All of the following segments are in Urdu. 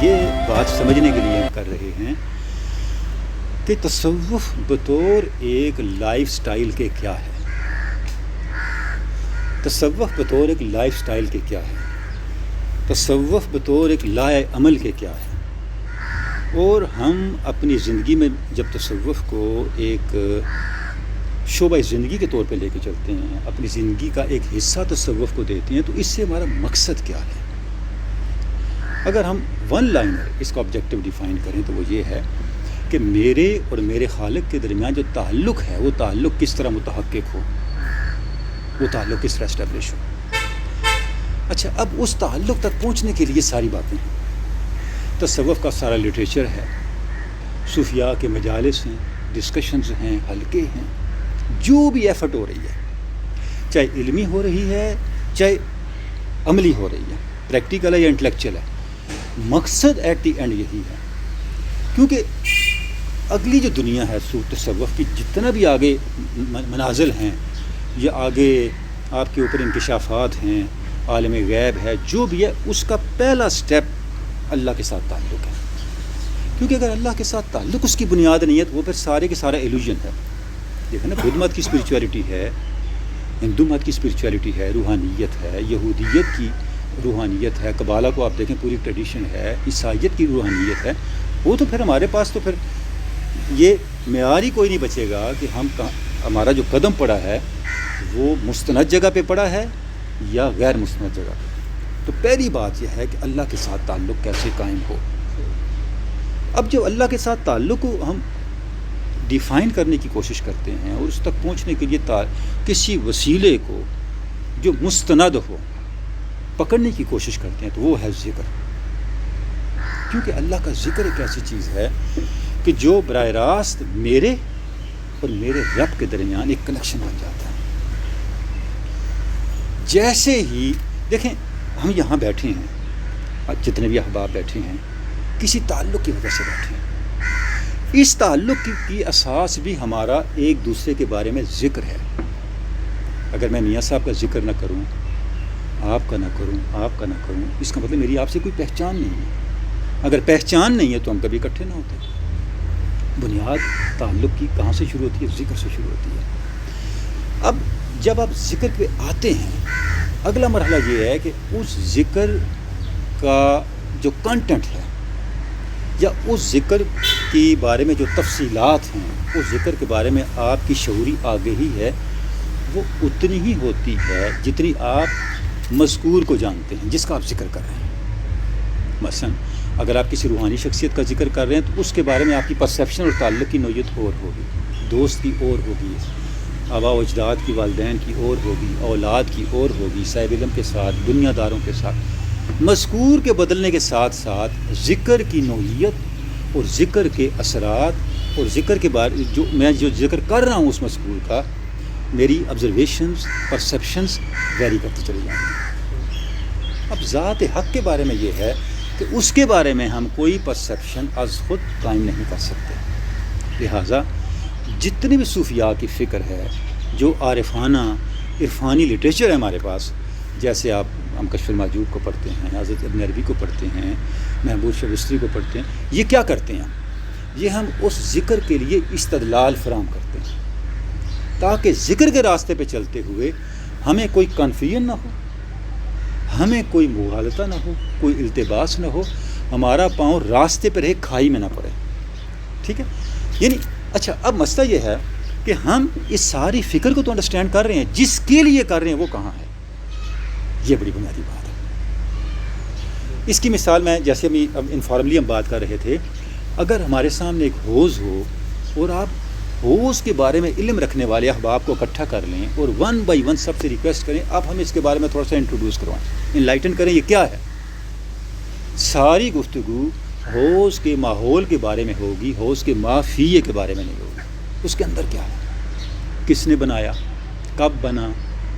یہ بات سمجھنے کے لیے ہم کر رہے ہیں کہ تصوف بطور ایک لائف سٹائل کے کیا ہے، تصوف بطور ایک لائف سٹائل کے کیا ہے، تصوف بطور ایک لائے عمل کے کیا ہے، اور ہم اپنی زندگی میں جب تصوف کو ایک شعبہ زندگی کے طور پہ لے کے چلتے ہیں، اپنی زندگی کا ایک حصہ تصوف کو دیتے ہیں، تو اس سے ہمارا مقصد کیا ہے۔ اگر ہم ون لائنر اس کا آبجیکٹو ڈیفائن کریں تو وہ یہ ہے کہ میرے اور میرے خالق کے درمیان جو تعلق ہے وہ تعلق کس طرح متحقق ہو، وہ تعلق کس طرح اسٹیبلش ہو۔ اچھا، اب اس تعلق تک پہنچنے کے لیے ساری باتیں ہیں، تصوف کا سارا لٹریچر ہے، صوفیاء کے مجالس ہیں، ڈسکشنز ہیں، حلقے ہیں، جو بھی ایفرٹ ہو رہی ہے، چاہے علمی ہو رہی ہے چاہے عملی ہو رہی ہے، پریکٹیکل ہے یا انٹلیکچوئل ہے، مقصد ایٹ دی اینڈ یہی ہے۔ کیونکہ اگلی جو دنیا ہے تصوف کی، جتنا بھی آگے منازل ہیں یا آگے آپ کے اوپر انکشافات ہیں، عالم غیب ہے، جو بھی ہے، اس کا پہلا سٹیپ اللہ کے ساتھ تعلق ہے۔ کیونکہ اگر اللہ کے ساتھ تعلق اس کی بنیاد نہیں ہے تو وہ پھر سارے کے سارا ایلوژن ہے۔ دیکھیں نا، بدھ مت کی اسپریچولیٹی ہے، ہندو مت کی اسپریچولیٹی ہے، روحانیت ہے، یہودیت کی روحانیت ہے، قبالہ کو آپ دیکھیں پوری ٹریڈیشن ہے، عیسائیت کی روحانیت ہے، وہ تو پھر ہمارے پاس تو پھر یہ معیار ہی کوئی نہیں بچے گا کہ ہمارا جو قدم پڑا ہے وہ مستند جگہ پہ پڑا ہے یا غیر مستند جگہ پہ۔ تو پہلی بات یہ ہے کہ اللہ کے ساتھ تعلق کیسے قائم ہو۔ اب جو اللہ کے ساتھ تعلق کو ہم ڈیفائن کرنے کی کوشش کرتے ہیں اور اس تک پہنچنے کے لیے کسی وسیلے کو جو مستند ہو پکڑنے کی کوشش کرتے ہیں تو وہ ہے ذکر۔ کیونکہ اللہ کا ذکر ایک ایسی چیز ہے کہ جو براہ راست میرے اور میرے رب کے درمیان ایک کنیکشن بن جاتا ہے۔ جیسے ہی دیکھیں ہم یہاں بیٹھے ہیں، جتنے بھی احباب بیٹھے ہیں، کسی تعلق کی وجہ سے بیٹھے ہیں۔ اس تعلق کی اساس بھی ہمارا ایک دوسرے کے بارے میں ذکر ہے۔ اگر میں میاں صاحب کا ذکر نہ کروں، آپ کا نہ کروں، آپ کا نہ کروں، اس کا مطلب میری آپ سے کوئی پہچان نہیں ہے۔ اگر پہچان نہیں ہے تو ہم کبھی اکٹھے نہ ہوتے۔ بنیاد تعلق کی کہاں سے شروع ہوتی ہے؟ ذکر سے شروع ہوتی ہے۔ اب جب آپ ذکر پہ آتے ہیں، اگلا مرحلہ یہ ہے کہ اس ذکر کا جو کنٹینٹ ہے یا اس ذکر کے بارے میں جو تفصیلات ہیں، اس ذکر کے بارے میں آپ کی شعوری آگہی ہے، وہ اتنی ہی ہوتی ہے جتنی آپ مذکور کو جانتے ہیں جس کا آپ ذکر کر رہے ہیں۔ مثلا اگر آپ کسی روحانی شخصیت کا ذکر کر رہے ہیں تو اس کے بارے میں آپ کی پرسیپشن اور تعلق کی نوعیت اور ہوگی، دوست کی اور ہوگی، آباء و اجداد کی، والدین کی اور ہوگی، اولاد کی اور ہوگی، صاحب علم کے ساتھ، دنیا داروں کے ساتھ۔ مذکور کے بدلنے کے ساتھ ساتھ ذکر کی نوعیت اور ذکر کے اثرات اور ذکر کے بارے جو میں ذکر کر رہا ہوں اس مذکور کا، میری آبزرویشنز، پرسیپشنز ویری کرتے چلے جائیں گے۔ اب ذات حق کے بارے میں یہ ہے کہ اس کے بارے میں ہم کوئی پرسیپشن از خود قائم نہیں کر سکتے۔ لہٰذا جتنی بھی صوفیاء کی فکر ہے، جو عارفانہ عرفانی لٹریچر ہے ہمارے پاس، جیسے ہم کشف المحجوب کو پڑھتے ہیں، حضرت ابن عربی کو پڑھتے ہیں، محمود شبستری کو پڑھتے ہیں، یہ کیا کرتے ہیں؟ یہ ہم اس ذکر کے لیے استدلال فراہم کرتے ہیں تاکہ ذکر کے راستے پہ چلتے ہوئے ہمیں کوئی کنفیوژن نہ ہو، ہمیں کوئی مغالطہ نہ ہو، کوئی التباس نہ ہو، ہمارا پاؤں راستے پہ رہے، کھائی میں نہ پڑے۔ ٹھیک ہے؟ یعنی اچھا، اب مسئلہ یہ ہے کہ ہم اس ساری فکر کو تو انڈرسٹینڈ کر رہے ہیں، جس کے لیے کر رہے ہیں وہ کہاں ہے؟ یہ بڑی بنیادی بات ہے۔ اس کی مثال میں جیسے اب انفارملی ہم بات کر رہے تھے، اگر ہمارے سامنے ایک حوض ہو اور آپ حوض کے بارے میں علم رکھنے والے احباب کو اکٹھا کر لیں اور ون بائی ون سب سے ریکویسٹ کریں اب ہمیں اس کے بارے میں تھوڑا سا انٹروڈیوس کروائیں، انلائٹن کریں، یہ کیا ہے؟ ساری گفتگو حوض کے ماحول کے بارے میں ہوگی، حوض کے مافیے کے بارے میں نہیں ہوگی۔ اس کے اندر کیا ہے، کس نے بنایا، کب بنا،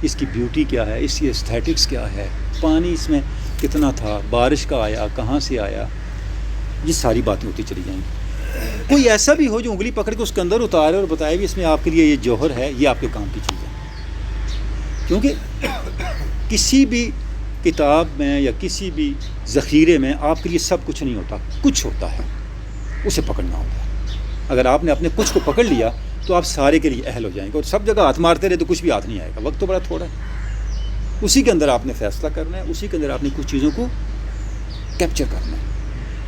اس کی بیوٹی کیا ہے، اس کی ایستھیٹکس کیا ہے، پانی اس میں کتنا تھا، بارش کا آیا، کہاں سے آیا، یہ ساری باتیں ہوتی چلی جائیں گی۔ کوئی ایسا بھی ہو جو انگلی پکڑ کے اس کے اندر اتارے اور بتائے بھی اس میں آپ کے لیے یہ جوہر ہے، یہ آپ کے کام کی چیز ہے۔ کیونکہ کتاب میں یا کسی بھی ذخیرے میں آپ کے لیے سب کچھ نہیں ہوتا، کچھ ہوتا ہے، اسے پکڑنا ہوتا ہے۔ اگر آپ نے اپنے کچھ کو پکڑ لیا تو آپ سارے کے لیے اہل ہو جائیں گے، اور سب جگہ ہاتھ مارتے رہے تو کچھ بھی ہاتھ نہیں آئے گا، وقت تو بڑا تھوڑا ہے۔ اسی کے اندر آپ نے فیصلہ کرنا ہے، اسی کے اندر آپ نے کچھ چیزوں کو کیپچر کرنا ہے،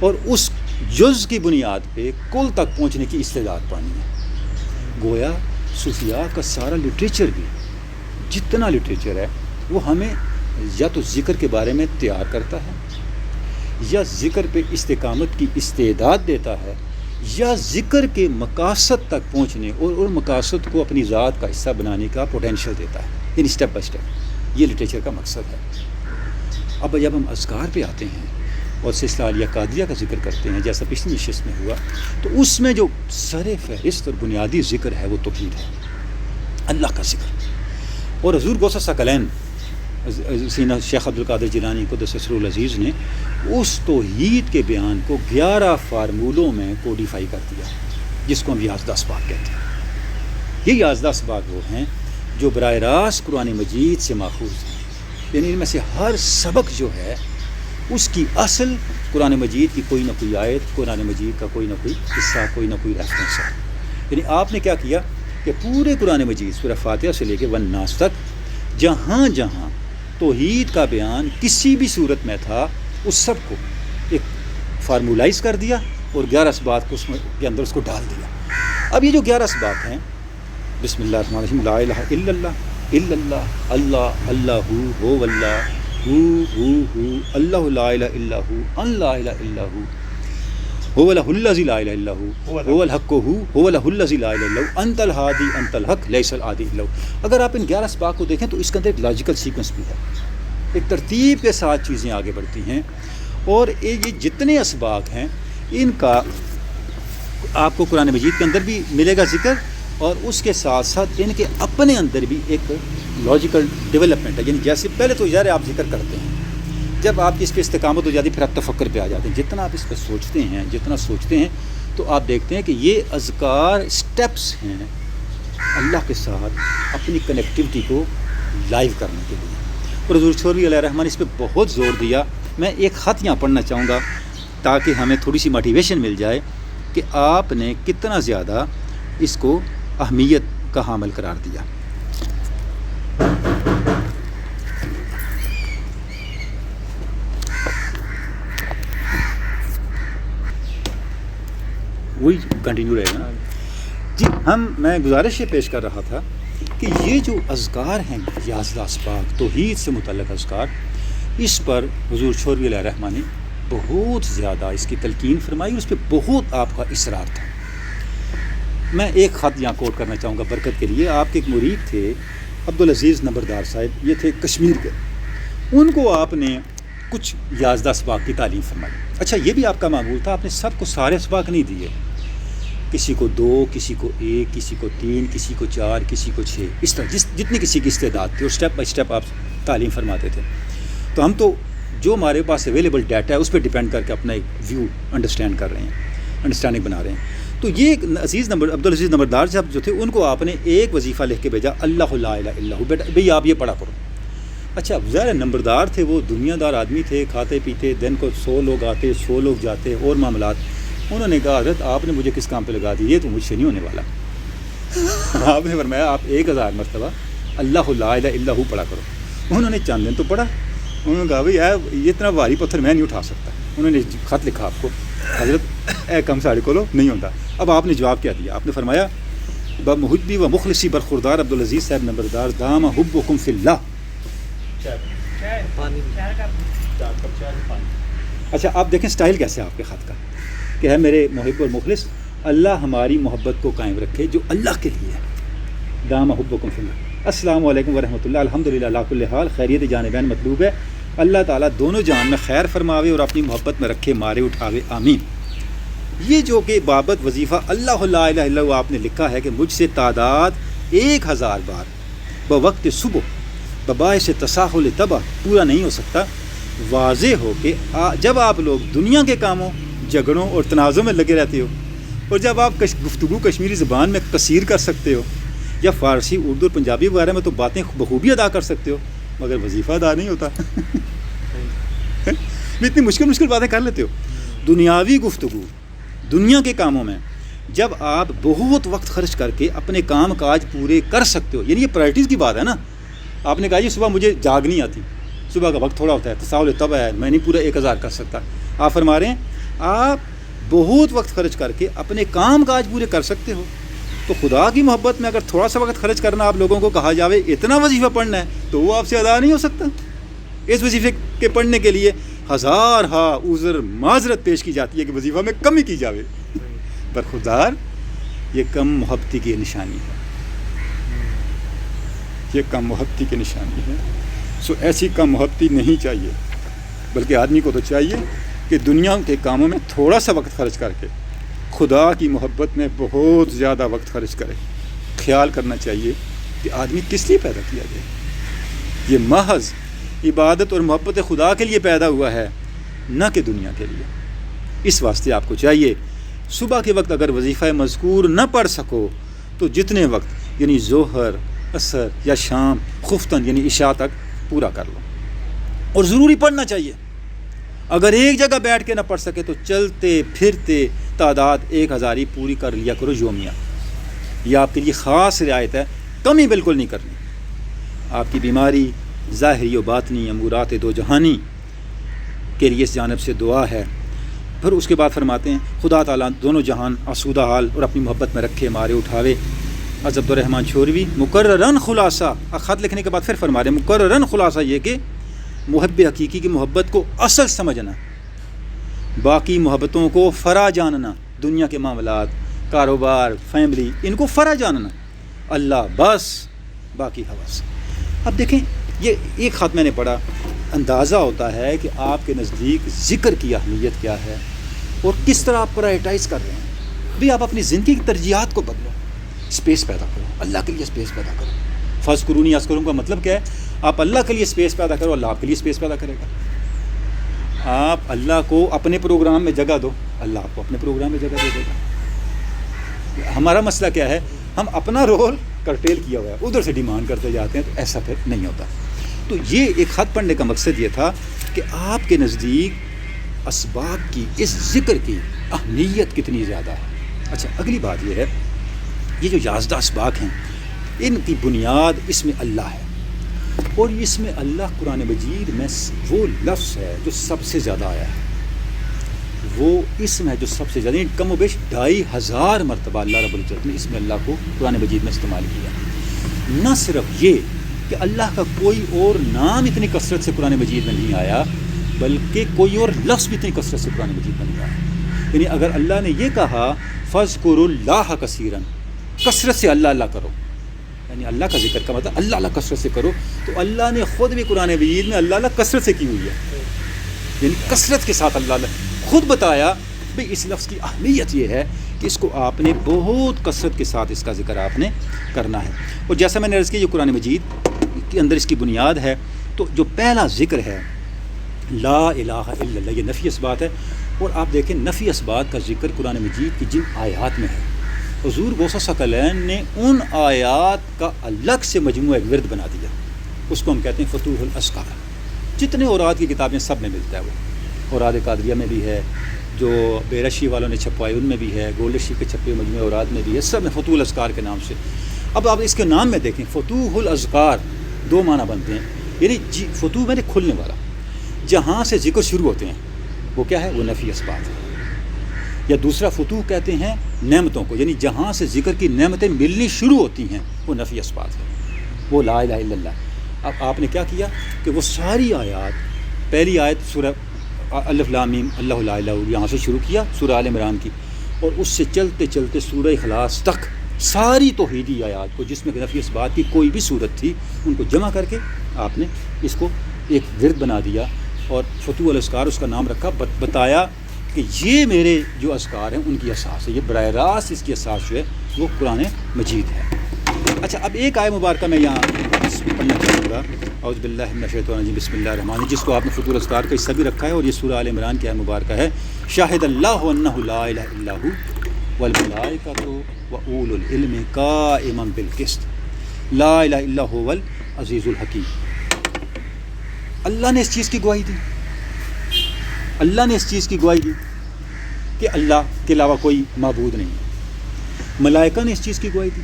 اور اس جز کی بنیاد پہ کل تک پہنچنے کی استعداد پانی ہے۔ گویا صوفیاء کا سارا لٹریچر بھی، جتنا لٹریچر ہے، وہ ہمیں یا تو ذکر کے بارے میں تیار کرتا ہے، یا ذکر پہ استقامت کی استعداد دیتا ہے، یا ذکر کے مقاصد تک پہنچنے اور مقاصد کو اپنی ذات کا حصہ بنانے کا پوٹینشیل دیتا ہے، یعنی اسٹیپ بائی اسٹیپ۔ یہ لٹریچر کا مقصد ہے۔ اب جب ہم اذکار پہ آتے ہیں اور سلسلہ عالیہ قادریہ کا ذکر کرتے ہیں، جیسا پچھلی نشست میں ہوا، تو اس میں جو سر فہرست اور بنیادی ذکر ہے وہ توحید ہے، اللہ کا ذکر۔ اور حضور غوث ثقلین سینہ شیخ عبد القادر جیلانی قدس سرہ العزیز نے اس توحید کے بیان کو 11 فارمولوں میں کوڈیفائی کر دیا، جس کو ہم 11 اسباق کہتے ہیں۔ یہ 11 اسباق وہ ہیں جو براہ راست قرآن مجید سے ماخوذ ہیں، یعنی ان میں سے ہر سبق جو ہے اس کی اصل قرآن مجید کی کوئی نہ کوئی آیت، قرآن مجید کا کوئی نہ کوئی حصہ، کوئی نہ کوئی ریفرنس ہے۔ یعنی آپ نے کیا کیا کہ پورے قرآن مجید سورہ فاتحہ سے لے کے والناس تک جہاں جہاں توحید کا بیان کسی بھی صورت میں تھا، اس سب کو ایک فارمولائز کر دیا اور 11 اسباق کو اس کے اندر اس کو ڈال دیا۔ اب یہ جو 11 اسباق ہیں، بسم اللہ الرحمن الرحیم، لا الہ الا اللہ، الا اللہ، اللہ، اللہ ہو واللہ، ہو اللہ، لا الہ الا ہو، ان لا الہ الا ہو، هو الہ الذی لا الہ الا هو، هو الحق هو الہ الذی لا الہ الا هو، انت الہادی انت الحق لیس العادی الا هو۔ اگر آپ ان 11 اسباق کو دیکھیں تو اس کے اندر ایک لاجیکل سیکوینس بھی ہے، ایک ترتیب کے ساتھ چیزیں آگے بڑھتی ہیں، اور یہ جتنے اسباق ہیں ان کا آپ کو قرآن مجید کے اندر بھی ملے گا ذکر، اور اس کے ساتھ ساتھ ان کے اپنے اندر بھی ایک لاجیکل ڈیولپمنٹ ہے۔ یعنی جیسے پہلے تو ظاہر آپ ذکر کرتے ہیں، جب آپ کی اس پہ استقامت ہو جاتی ہے پھر آپ تفکر پہ آ جاتے ہیں، جتنا آپ اس پہ سوچتے ہیں، جتنا سوچتے ہیں تو آپ دیکھتے ہیں کہ یہ اذکار اسٹیپس ہیں اللہ کے ساتھ اپنی کنیکٹیوٹی کو لائیو کرنے کے لیے۔ اور حضور چھوروی علیہ الرحمٰن نے اس پہ بہت زور دیا۔ میں ایک خط یہاں پڑھنا چاہوں گا تاکہ ہمیں تھوڑی سی موٹیویشن مل جائے کہ آپ نے کتنا زیادہ اس کو اہمیت کا حامل قرار دیا۔ وہی کنٹینیو رہے گا جی۔ میں گزارش یہ پیش کر رہا تھا کہ یہ جو اذکار ہیں 11 اسباق توحید سے متعلق اذکار، اس پر حضور چھوروی علیہ الرحمٰن نے بہت زیادہ اس کی تلقین فرمائی، اور اس پہ بہت آپ کا اصرار تھا۔ میں ایک خط یہاں کوٹ کرنا چاہوں گا برکت کے لیے۔ آپ کے ایک مرید تھے عبدالعزیز نمبردار صاحب، یہ تھے کشمیر کے، ان کو آپ نے کچھ 11 اسباق کی تعلیم فرمائی۔ اچھا، یہ بھی آپ کا معمول تھا، آپ نے سب کو سارے اسباق نہیں دیے، کسی کو 2، کسی کو 1، کسی کو 3، کسی کو 4، کسی کو 6، اس طرح جتنی کسی کی استعداد تھی، اور اسٹیپ بائی اسٹیپ آپ تعلیم فرماتے تھے۔ تو ہم تو جو ہمارے پاس اویلیبل ڈیٹا ہے اس پہ ڈیپینڈ کر کے اپنا ایک ویو انڈرسٹینڈ کر رہے ہیں، انڈرسٹینڈنگ بنا رہے ہیں۔ تو یہ عبدالعزیز نمبردار صاحب جو تھے، ان کو آپ نے ایک وظیفہ لکھ کے بھیجا، اللہ لا الہ الا ہو، بیٹا بھئی آپ یہ پڑھا کرو۔ اچھا، ظاہر نمبردار تھے، وہ دنیا دار آدمی تھے، کھاتے پیتے، دن کو 100 لوگ آتے، 100 لوگ جاتے، اور معاملات۔ انہوں نے کہا حضرت آپ نے مجھے کس کام پہ لگا دی، یہ تو مجھ سے نہیں ہونے والا۔ آپ نے فرمایا آپ 1000 مرتبہ اللہ لا الہ الا ہو پڑھا کرو۔ انہوں نے چند دن تو پڑھا، انہوں نے کہا بھئی یہ اتنا بھاری پتھر میں نہیں اٹھا سکتا۔ انہوں نے خط لکھا آپ کو، حضرت اے کم ساڑھے کولو نہیں ہوتا۔ اب آپ نے جواب کیا دیا؟ آپ نے فرمایا بمحبی و مخلصی برخوردار عبدالعزیز صاحب نمبردار دام حبکم فی اللہ۔ اچھا، آپ دیکھیں سٹائل کیسے آپ کے خط کا، کہ ہے میرے محب اور مخلص، اللہ ہماری محبت کو قائم رکھے جو اللہ کے لیے ہے، دام حبکم فی اللہ۔ السلام علیکم ورحمۃ اللہ، الحمدللہ علی کل حال، خیریت جانبین مطلوب ہے، اللہ تعالیٰ دونوں جان میں خیر فرماوے اور اپنی محبت میں رکھے، مارے اٹھاوے، آمین۔ یہ جو کہ بابت وظیفہ اللہ لا الہ الا اللہ آپ نے لکھا ہے کہ مجھ سے تعداد 1000 بار بوقت صبح بباعث تساہل طبع پورا نہیں ہو سکتا۔ واضح ہو کہ جب آپ لوگ دنیا کے کاموں، جھگڑوں اور تنازعوں میں لگے رہتے ہو، اور جب آپ گفتگو کشمیری زبان میں کثیر کر سکتے ہو، یا فارسی، اردو اور پنجابی وغیرہ میں تو باتیں بخوبی ادا کر سکتے ہو، مگر وظیفہ ادا نہیں ہوتا۔ اتنی مشکل باتیں کر لیتے ہو. دنیاوی گفتگو, دنیا کے کاموں میں جب آپ بہت وقت خرچ کر کے اپنے کام کاج پورے کر سکتے ہو, یعنی یہ پرائرٹیز کی بات ہے نا. آپ نے کہا جی صبح مجھے جاگ نہیں آتی, صبح کا وقت تھوڑا ہوتا ہے, تساہل تب ہے, میں نہیں پورا 1000 کر سکتا. آپ فرما رہے ہیں آپ بہت وقت خرچ کر کے اپنے کام کاج پورے کر سکتے ہو, تو خدا کی محبت میں اگر تھوڑا سا وقت خرچ کرنا آپ لوگوں کو کہا جاوے اتنا وظیفہ پڑھنا ہے, تو وہ آپ سے ادا نہیں ہو سکتا. اس وظیفے کے پڑھنے کے لیے ہزار عذر معذرت پیش کی جاتی ہے کہ وظیفہ میں کمی کی جاوے. برخودار یہ کم محبتی کی نشانی ہے, یہ کم محبتی کی نشانی ہے. سو ایسی کم محبتی نہیں چاہیے, بلکہ آدمی کو تو چاہیے کہ دنیا کے کاموں میں تھوڑا سا وقت خرچ کر کے خدا کی محبت میں بہت زیادہ وقت خرچ کرے. خیال کرنا چاہیے کہ آدمی کس لیے پیدا کیا گیا. یہ محض عبادت اور محبت خدا کے لیے پیدا ہوا ہے, نہ کہ دنیا کے لیے. اس واسطے آپ کو چاہیے صبح کے وقت اگر وظیفہ مذکور نہ پڑھ سکو تو جتنے وقت یعنی ظہر, عصر یا شام خفتاً یعنی عشاء تک پورا کر لو. اور ضروری پڑھنا چاہیے. اگر ایک جگہ بیٹھ کے نہ پڑھ سکے تو چلتے پھرتے تعداد 1000 ہی پوری کر لیا کرو یومیہ. یہ آپ کے لیے خاص رعایت ہے, کمی بالکل نہیں کرنی. آپ کی بیماری ظاہری و باطنی امورات دو جہانی کے لیے اس جانب سے دعا ہے. پھر اس کے بعد فرماتے ہیں خدا تعالیٰ دونوں جہان آسودہ حال اور اپنی محبت میں رکھے, مارے اٹھاوے. از عبد الرحمن چھوروی مقررن خلاصہ, خط لکھنے کے بعد پھر فرما رہے ہیں مقررن خلاصہ یہ کہ محب حقیقی کی محبت کو اصل سمجھنا, باقی محبتوں کو فرا جاننا, دنیا کے معاملات, کاروبار, فیملی, ان کو فرا جاننا, اللہ بس باقی حوث. اب دیکھیں یہ ایک خط میں نے پڑھا, اندازہ ہوتا ہے کہ آپ کے نزدیک ذکر کی اہمیت کیا ہے اور کس طرح آپ پرائرٹائز کر رہے ہیں. بھی آپ اپنی زندگی کی ترجیحات کو بدلو, اسپیس پیدا کرو, اللہ کے لیے اسپیس پیدا کرو. فذکرونی اذکرکم کا مطلب کیا ہے, آپ اللہ کے لیے اسپیس پیدا کرو, اللہ آپ کے لیے اسپیس پیدا کرے گا. آپ اللہ کو اپنے پروگرام میں جگہ دو, اللہ آپ کو اپنے پروگرام میں جگہ دے دے گا. ہمارا مسئلہ کیا ہے, ہم اپنا رول کرٹیل کیا ہوا ہے, ادھر سے ڈیمانڈ کرتے جاتے ہیں, تو ایسا پھر نہیں ہوتا. تو یہ ایک خط پڑھنے کا مقصد یہ تھا کہ آپ کے نزدیک اسباب کی, اس ذکر کی اہمیت کتنی زیادہ ہے. اچھا اگلی بات یہ ہے, یہ جو 11 اسباق ہیں ان کی بنیاد اس میں اللہ ہے, اور اس میں اللہ قرآن مجید میں وہ لفظ ہے جو سب سے زیادہ آیا ہے, وہ اسم ہے جو سب سے زیادہ, کم و بیش 2500 مرتبہ اللہ رب العزت نے اس میں اللہ کو قرآن مجید میں استعمال کیا. نہ صرف یہ کہ اللہ کا کوئی اور نام اتنی کثرت سے قرآن مجید میں نہیں آیا, بلکہ کوئی اور لفظ بھی اتنی کثرت سے قرآن مجید میں نہیں آیا. یعنی اگر اللہ نے یہ کہا فاذکروا اللہ کثیرا, کثرت سے اللہ اللہ کرو, یعنی اللہ کا ذکر کا مطلب اللہ اللہ کثرت سے کرو, تو اللہ نے خود بھی قرآن مجید میں اللہ اللہ کثرت سے کی ہوئی ہے. یعنی کثرت کے ساتھ اللہ اللہ خود بتایا. بھئی اس لفظ کی اہمیت یہ ہے کہ اس کو آپ نے بہت کثرت کے ساتھ اس کا ذکر آپ نے کرنا ہے. اور جیسا میں نے عرض کیا یہ قرآن مجید کے اندر اس کی بنیاد ہے. تو جو پہلا ذکر ہے لا الہ الا اللہ, یہ نفی اثبات ہے. اور آپ دیکھیں نفی اثبات کا ذکر قرآن مجید کی جن آیات میں ہے, حضور غوث ثقلین نے ان آیات کا الگ سے مجموعہ ورد بنا دیا. اس کو ہم کہتے ہیں فتوح الاذکار. جتنے اوراد کی کتابیں سب میں ملتا ہے, وہ اوراد قادریہ میں بھی ہے, جو بیرشی والوں نے چھپوائی ان میں بھی ہے, گولڈ شیپ کے چھپے مجموعہ اوراد میں بھی ہے, سب میں فتوح الاذکار کے نام سے. اب آپ اس کے نام میں دیکھیں فتوح الاذکار 2 معنی بنتے ہیں. یعنی فتوح میں نے کھلنے والا, جہاں سے ذکر شروع ہوتے ہیں وہ کیا ہے, وہ نفی اثبات ہے. یا دوسرا فتوح کہتے ہیں نعمتوں کو, یعنی جہاں سے ذکر کی نعمتیں ملنی شروع ہوتی ہیں وہ نفی اثبات ہے, وہ لا الہ الا اللہ. اب آپ نے کیا کیا کہ وہ ساری آیات, پہلی آیت سورہ الف لام میم اللہ لا الہ الا, یہاں سے شروع کیا سورہ آل عمران کی, اور اس سے چلتے چلتے سورہ اخلاص تک ساری توحیدی آیات کو جس میں نفی اثبات کی کوئی بھی صورت تھی ان کو جمع کر کے آپ نے اس کو ایک ورد بنا دیا, اور فتوح الاذکار اس کا نام رکھا. بتایا کہ یہ میرے جو اذکار ہیں ان کی اساس ہے, یہ براہ راست اس کی اساس جو ہے وہ قرآن مجید ہے. اچھا اب ایک آیہ مبارکہ میں یہاں پڑھنا چاہوں گا, اعوذ باللہ من الشیطان الرجیم, بسم اللہ الرحمن الرحیم, جس کو آپ نے فتوح الاذکار کا حصہ بھی رکھا ہے, اور یہ سورہ آل عمران کی آیہ مبارکہ ہے. شاہد اللہ انہ لا الہ الا ہو والملائکۃ واولو العلم قائما بالقسط لا الہ الا هو العزیز الحکیم. اللہ نے اس چیز کی گواہی دی اللہ نے اس چیز کی گواہی دی کہ اللہ کے علاوہ کوئی معبود نہیں ہے، ملائکہ نے اس چیز کی گواہی دی،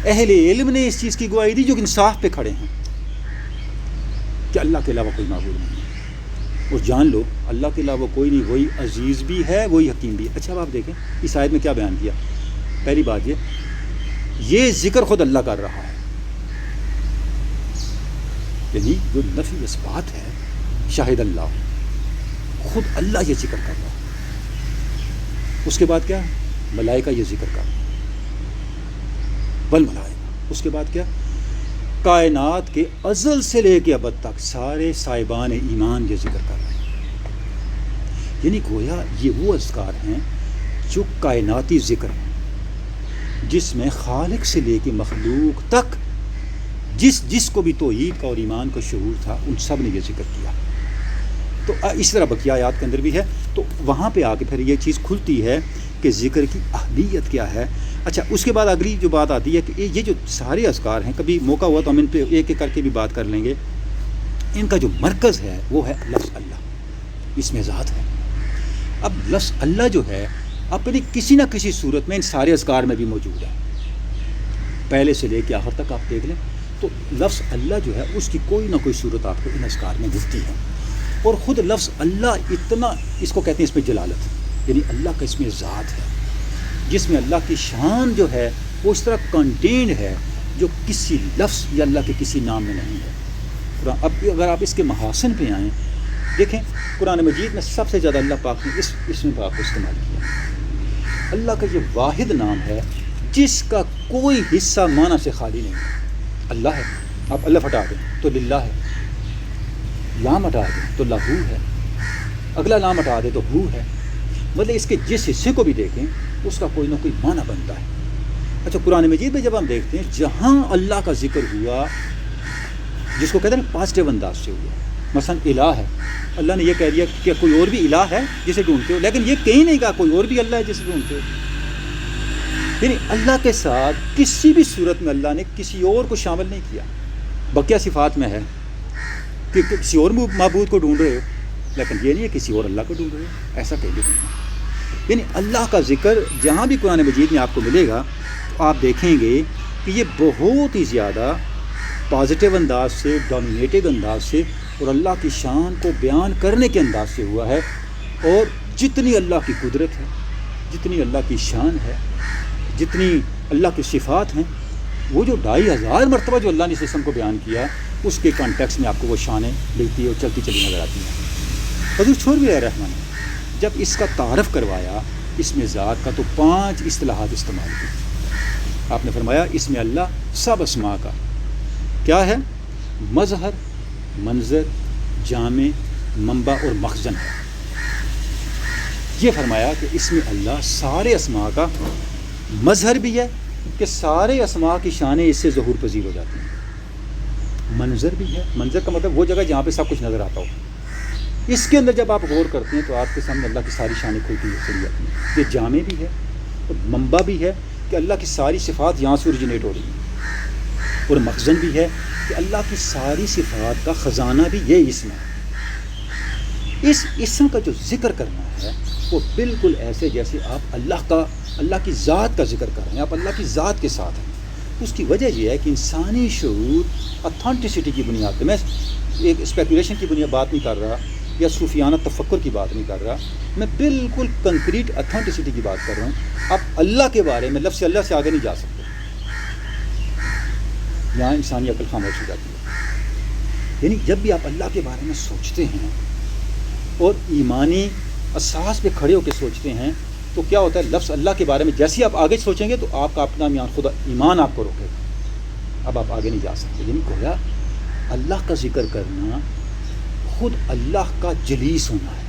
اہل علم نے اس چیز کی گواہی دی جو انصاف پہ کھڑے ہیں کہ اللہ کے علاوہ کوئی معبود نہیں ہے۔ اور جان لو اللہ کے علاوہ کوئی نہیں، وہی عزیز بھی ہے، وہی حکیم بھی ہے۔ اچھا اب آپ دیکھیں اس آیت میں کیا بیان کیا۔ پہلی بات یہ ذکر خود اللہ کر رہا ہے، یعنی جو نفی اس بات ہے، شاہد اللہ، خود اللہ یہ ذکر کر رہا ہے۔ اس کے بعد کیا؟ ملائکہ یہ ذکر کر رہا ہے، والملائکہ۔ اس کے بعد کیا؟ کائنات کے ازل سے لے کے ابد تک سارے صاحبان ایمان یہ ذکر کر رہے ہیں، یعنی گویا یہ وہ اذکار ہیں جو کائناتی ذکر ہیں، جس میں خالق سے لے کے مخلوق تک جس کو بھی توحید کا اور ایمان کا شعور تھا ان سب نے یہ ذکر کیا۔ تو اس طرح بقیہ آیات کے اندر بھی ہے، تو وہاں پہ آ کے پھر یہ چیز کھلتی ہے کہ ذکر کی اہمیت کیا ہے۔ اچھا اس کے بعد اگلی جو بات آتی ہے کہ یہ جو سارے اذکار ہیں، کبھی موقع ہوا تو ہم ان پہ ایک ایک کر کے بھی بات کر لیں گے، ان کا جو مرکز ہے وہ ہے لفظ اللہ، اس میں ذات ہے۔ اب لفظ اللہ جو ہے اپنی کسی نہ کسی صورت میں ان سارے اذکار میں بھی موجود ہے، پہلے سے لے کے آخر تک آپ دیکھ لیں تو لفظ اللہ جو ہے اس کی کوئی نہ کوئی صورت آپ کو ان اذکار میں ملتی ہے۔ اور خود لفظ اللہ اتنا، اس کو کہتے ہیں اس میں جلالت، یعنی اللہ کا اس میں ذات ہے، جس میں اللہ کی شان جو ہے وہ اس طرح کنٹینڈ ہے جو کسی لفظ یا اللہ کے کسی نام میں نہیں ہے۔ اب اگر آپ اس کے محاسن پہ آئیں، دیکھیں قرآن مجید میں سب سے زیادہ اللہ پاک نے اس میں پاک کو استعمال کیا۔ اللہ کا یہ واحد نام ہے جس کا کوئی حصہ معنی سے خالی نہیں ہے۔ اللہ ہے، آپ اللہ ہٹا دیں تو للہ ہے، لام ہٹا دیں تو لہو ہے، اگلا لام ہٹا دیں تو ہو ہے، مطلب اس کے جس حصے کو بھی دیکھیں اس کا کوئی نہ کوئی معنی بنتا ہے۔ اچھا قرآن مجید میں جب ہم دیکھتے ہیں جہاں اللہ کا ذکر ہوا جس کو کہتے ہیں پازیٹیو انداز سے ہوا، مثلا الہ ہے، اللہ نے یہ کہہ دیا کہ کوئی اور بھی الہ ہے جسے ڈھونڈتے ہو، لیکن یہ کہیں نہیں کہا کوئی اور بھی اللہ ہے جسے ڈھونڈتے ہو، یعنی اللہ کے ساتھ کسی بھی صورت میں اللہ نے کسی اور کو شامل نہیں کیا۔ بقیہ صفات میں ہے کہ کسی اور معبود کو ڈھونڈ رہے ہو، لیکن یہ نہیں ہے کسی اور اللہ کو ڈھونڈ رہے ہو، ایسا کہیں نہیں ہے۔ یعنی اللہ کا ذکر جہاں بھی قرآن مجید میں آپ کو ملے گا تو آپ دیکھیں گے کہ یہ بہت ہی زیادہ پازیٹیو انداز سے، ڈومینیٹنگ انداز سے اور اللہ کی شان کو بیان کرنے کے انداز سے ہوا ہے۔ اور جتنی اللہ کی قدرت ہے، جتنی اللہ کی شان ہے، جتنی اللہ کی صفات ہیں، وہ جو 2500 مرتبہ جو اللہ نے اس اسم کو بیان کیا اس کے کانٹیکس میں آپ کو وہ شانیں لیتی ہے اور چلتی چلی نظر آتی ہیں۔ حضور چھوڑ بھی رحمان نے جب اس کا تعارف کروایا اس میں ذات کا تو 5 اصطلاحات استعمال کی۔ آپ نے فرمایا اس میں اللہ سب اسماء کا کیا ہے؟ مظہر، منظر، جامع، منبع اور مخزن ہے۔ یہ فرمایا کہ اس میں اللہ سارے اسماء کا مظہر بھی ہے کہ سارے اسماء کی شانیں اس سے ظہور پذیر ہو جاتی ہیں، منظر بھی ہے، منظر کا مطلب وہ جگہ جہاں پہ سب کچھ نظر آتا ہو، اس کے اندر جب آپ غور کرتے ہیں تو آپ کے سامنے اللہ کی ساری شانیں کھلتی ہوئی چلی جاتی ہیں۔ یہ جامع بھی ہے اور منبع بھی ہے کہ اللہ کی ساری صفات یہاں سے اوریجنیٹ ہو رہی ہیں، اور مخزن بھی ہے کہ اللہ کی ساری صفات کا خزانہ بھی یہ اسم ہے۔ اس اسم کا جو ذکر کرنا ہے وہ بالکل ایسے جیسے آپ اللہ کی ذات کا ذکر کر رہے ہیں، آپ اللہ کی ذات کے ساتھ ہیں۔ اس کی وجہ یہ ہے کہ انسانی شعور اتھینٹسٹی کی بنیاد پہ، میں ایک اسپیکولیشن کی بنیاد بات نہیں کر رہا یا صوفیانہ تفکر کی بات نہیں کر رہا، میں بالکل کنکریٹ اتھینٹسٹی کی بات کر رہا ہوں۔ آپ اللہ کے بارے میں لفظ اللہ سے آگے نہیں جا سکتے، یہاں انسانی عقل خاموش ہو جاتی ہے۔ یعنی جب بھی آپ اللہ کے بارے میں سوچتے ہیں اور ایمانی اساس پہ کھڑے ہو کے سوچتے ہیں تو کیا ہوتا ہے، لفظ اللہ کے بارے میں جیسے آپ آگے سوچیں گے تو آپ کا اپنا خدا ایمان آپ کو روکے گا، اب آپ آگے نہیں جا سکتے۔ یعنی گویا اللہ کا ذکر کرنا خود اللہ کا جلیس ہونا ہے،